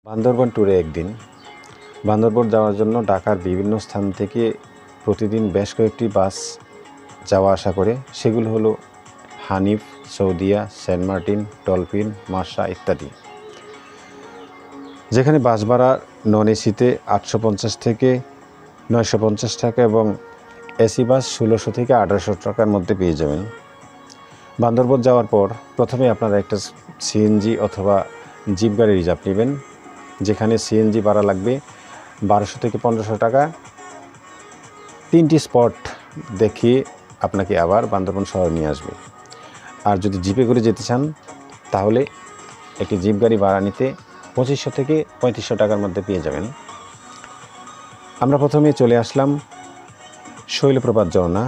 বান্দরবান ট্যুরে একদিন। বান্দরবান যাওয়ার জন্য ঢাকার বিভিন্ন স্থান থেকে প্রতিদিন বেশ কয়েকটি বাস যাওয়া আসা করে। সেগুলো হলো Hanif, Soudia, Saint Martin, dolphin, মার্শা ইত্যাদি। যেখানে বাস ভাড়া নন এসিতে 850 থেকে 950 টাকা এবং এসি বাস 1600 থেকে 1800 টাকার মধ্যে পেয়ে যাবেন। বান্দরবান যাওয়ার পর প্রথমে আপনারা একটা সিএনজি অথবা জিপ গাড়ি রিজার্ভ নেবেন, যেখানে সিএনজি ভাড়া লাগবে 1200 থেকে 1500 টাকা। 3টি স্পট দেখিয়ে আপনাকে আবার বান্দরবান শহর নিয়ে আসবে। আর যদি জিপে করে যেতে চান তাহলে একটি জিপ গাড়ি ভাড়া নিতে 2500 থেকে 3500 টাকার মধ্যে পেয়ে যাবেন। আমরা প্রথমে চলে আসলাম শৈলপ্রপাত ঝর্ণা,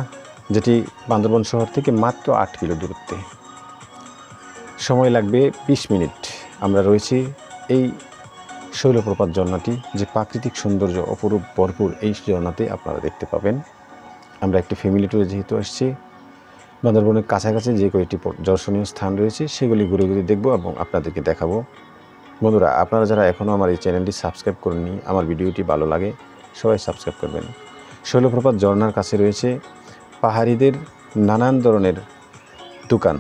যেটি বান্দরবান শহর থেকে মাত্র 8 কিলো দূরত্বে। সময় লাগবে 20 মিনিট। আমরা রয়েছি এই শৈলপ্রপাত ঝর্ণাটি, যে প্রাকৃতিক সৌন্দর্য অপরূপ ভরপুর এই ঝর্ণাতে আপনারা দেখতে পাবেন। আমরা একটি ফ্যামিলি ট্যুরে যেহেতু আসছি, বান্দরবানের কাছাকাছি যে কয়েকটি দর্শনীয় স্থান রয়েছে সেগুলি ঘুরে ঘুরে দেখব এবং আপনাদেরকে দেখাবো। বন্ধুরা, আপনারা যারা এখনও আমার এই চ্যানেলটি সাবস্ক্রাইব করেননি, আমার ভিডিওটি ভালো লাগে সবাই সাবস্ক্রাইব করবেন। শৈলপ্রপাত ঝর্ণার কাছে রয়েছে পাহাড়িদের নানান ধরনের দোকান।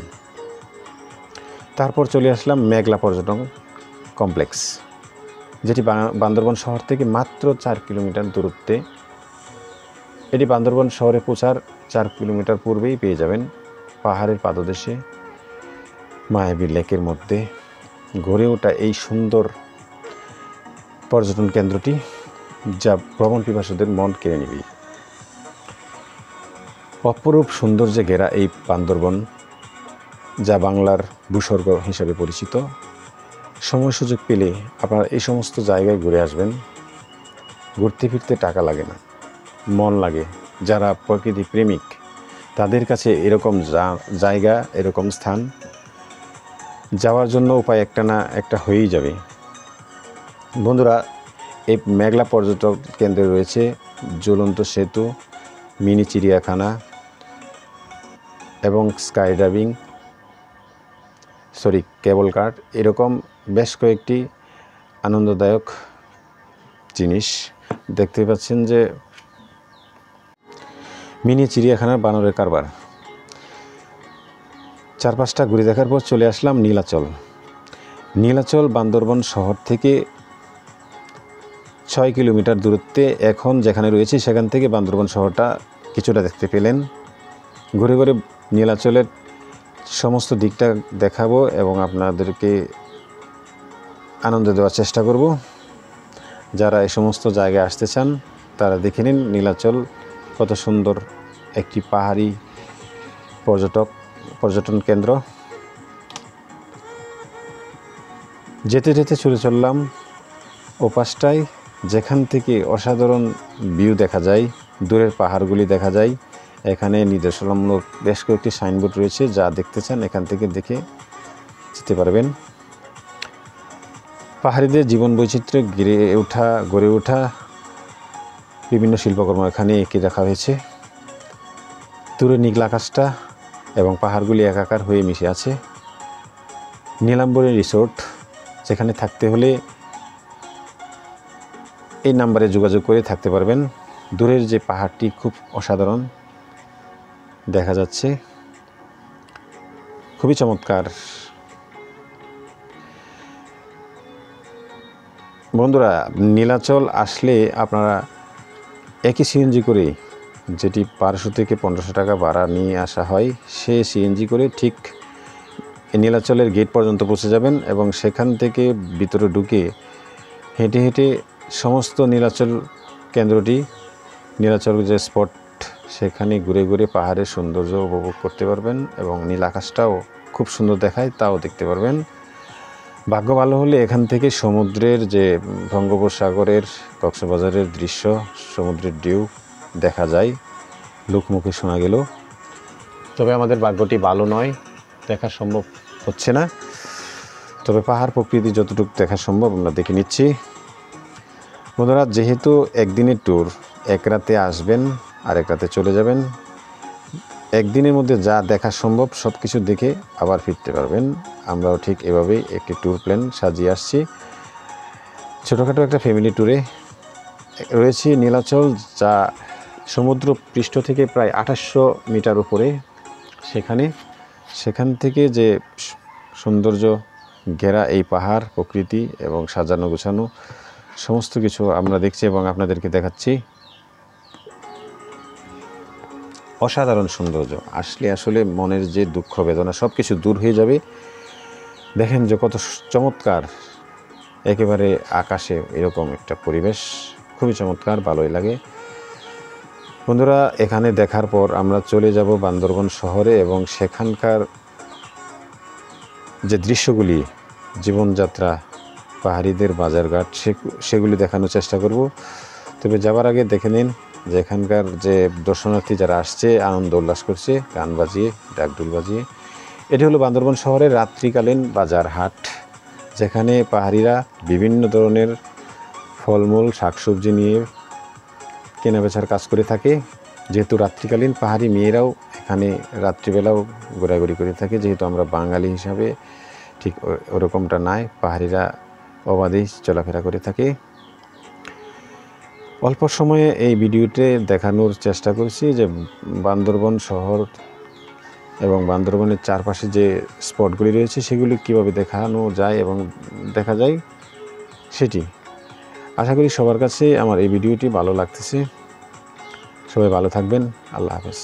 তারপর চলে আসলাম মেঘলা পর্যটন কমপ্লেক্স, যেটি বান্দরবান শহর থেকে মাত্র 4 কিলোমিটার দূরত্বে। এটি বান্দরবান শহরে পৌঁছার 4 কিলোমিটার পূর্বেই পেয়ে যাবেন। পাহাড়ের পাদদেশে মায়াবী লেকের মধ্যে গড়ে ওঠা এই সুন্দর পর্যটন কেন্দ্রটি, যা ভ্রমণ পিপাসুদের মন কেড়ে নেবে। অপরূপ সৌন্দর্যে ঘেরা এই বান্দরবান, যা বাংলার ভূস্বর্গ হিসেবে পরিচিত। সময় সুযোগ পেলে আপনারা এই সমস্ত জায়গায় ঘুরে আসবেন। ঘুরতে ফিরতে টাকা লাগে না, মন লাগে। যারা প্রকৃতি প্রেমিক তাদের কাছে এরকম জায়গা, এরকম স্থান যাওয়ার জন্য উপায় একটা না একটা হয়েই যাবে। বন্ধুরা, এই মেঘলা পর্যটক কেন্দ্রে রয়েছে ঝুলন্ত সেতু, মিনি চিড়িয়াখানা এবং স্কাই ডাইভিং, কেবল কার, এরকম বেশ কয়েকটি আনন্দদায়ক জিনিস দেখতে পাচ্ছেন। যে মিনি চিড়িয়াখানার বানরের কারবার। 4-5টা ঘুরে দেখার পর চলে আসলাম নীলাচল। নীলাচল বান্দরবান শহর থেকে 6 কিলোমিটার দূরত্বে। এখন যেখানে রয়েছে সেখান থেকে বান্দরবান শহরটা কিছুটা দেখতে পেলেন। ঘুরে ঘুরে নীলাচলের সমস্ত দিকটা দেখাবো এবং আপনাদেরকে আনন্দ দেওয়ার চেষ্টা করব। যারা এই সমস্ত জায়গায় আসতে চান তারা দেখে নিন নীলাচল কত সুন্দর একটি পাহাড়ি পর্যটন কেন্দ্র। যেতে যেতে চলে চললাম ওপাশটায়, যেখান থেকে অসাধারণ ভিউ দেখা যায়, দূরের পাহাড়গুলি দেখা যায়। এখানে নির্দেশনামূলক বেশ কয়েকটি সাইনবোর্ড রয়েছে, যা দেখতে চান এখান থেকে দেখে যেতে পারবেন। পাহাড়িদের জীবন বৈচিত্র্যে গড়ে ওঠা বিভিন্ন শিল্পকর্ম এখানে এঁকে রাখা হয়েছে। দূরে নীল আকাশটা এবং পাহাড়গুলি একাকার হয়ে মিশে আছে। নীলাম্বরী রিসোর্ট, যেখানে থাকতে হলে এই নাম্বারে যোগাযোগ করে থাকতে পারবেন। দূরের যে পাহাড়টি খুব অসাধারণ দেখা যাচ্ছে, খুবই চমৎকার। বন্ধুরা, নীলাচল আসলে আপনারা একই সিএনজি করে, যেটি 1200 থেকে 1500 টাকা ভাড়া নিয়ে আসা হয়, সে সিএনজি করে ঠিক নীলাচলের গেট পর্যন্ত পৌঁছে যাবেন এবং সেখান থেকে ভিতরে ঢুকে হেঁটে হেঁটে সমস্ত নীলাচল কেন্দ্রটি, নীলাচল যে স্পট, সেখানে ঘুরে ঘুরে পাহাড়ের সৌন্দর্য উপভোগ করতে পারবেন এবং নীল আকাশটাও খুব সুন্দর দেখায়, তাও দেখতে পারবেন। ভাগ্য ভালো হলে এখান থেকে সমুদ্রের যে বঙ্গোপসাগরের কক্সবাজারের দৃশ্য, সমুদ্রের ঢেউ দেখা যায়, লোকমুখে শোনা গেল। তবে আমাদের ভাগ্যটি ভালো নয়, দেখা সম্ভব হচ্ছে না। তবে পাহাড় প্রকৃতি যতটুকু দেখা সম্ভব আমরা দেখে নিচ্ছি। বন্ধুরা, যেহেতু একদিনের ট্যুর, এক রাতে আসবেন আর এক রাতে চলে যাবেন। একদিনের মধ্যে যা দেখা সম্ভব সব কিছু দেখে আবার ফিরতে পারবেন। আমরাও ঠিক এভাবেই একটি ট্যুর প্ল্যান সাজিয়ে আসছি। ছোটোখাটো একটা ফ্যামিলি ট্যুরে রয়েছি নীলাচল, যা সমুদ্র পৃষ্ঠ থেকে প্রায় 2800 মিটার উপরে। সেখান থেকে যে সৌন্দর্য ঘেরা এই পাহাড়, প্রকৃতি এবং সাজানো গোছানো সমস্ত কিছু আমরা দেখছি এবং আপনাদেরকে দেখাচ্ছি। অসাধারণ সৌন্দর্য, আসলে মনের যে দুঃখ বেদনা সব কিছু দূর হয়ে যাবে। দেখেন যে কত চমৎকার, একেবারে আকাশে এরকম একটা পরিবেশ, খুবই চমৎকার, ভালোই লাগে। বন্ধুরা, এখানে দেখার পর আমরা চলে যাব বান্দরবন শহরে এবং সেখানকার যে দৃশ্যগুলি, জীবনযাত্রা, পাহাড়িদের বাজারঘাট, সেগুলি দেখানোর চেষ্টা করব। তবে যাবার আগে দেখে নিন যে এখানকার যে দর্শনার্থী যারা আসছে আনন্দ উল্লাস করছে গান বাজিয়ে, ডাকডুল বাজিয়ে। এটি হলো বান্দরবন শহরের রাত্রিকালীন বাজার হাট, যেখানে পাহাড়িরা বিভিন্ন ধরনের ফলমূল, শাকসবজি নিয়ে কেনাবেচার কাজ করে থাকে। যেহেতু রাত্রিকালীন পাহাড়ি মেয়েরাও এখানে রাত্রিবেলাও ঘোরাঘুরি করে থাকে, যেহেতু আমরা বাঙালি হিসাবে ঠিক ওরকমটা নাই, পাহাড়িরা অবাধেই চলাফেরা করে থাকে। অল্প সময়ে এই ভিডিওতে দেখানোর চেষ্টা করছি যে বান্দরবন শহর এবং বান্দরবনের চারপাশে যে স্পটগুলি রয়েছে সেগুলি কীভাবে দেখানো যায় এবং দেখা যায় সেটি। আশা করি সবার কাছে আমার এই ভিডিওটি ভালো লাগতেছে। সবাই ভালো থাকবেন। আল্লাহ হাফেজ।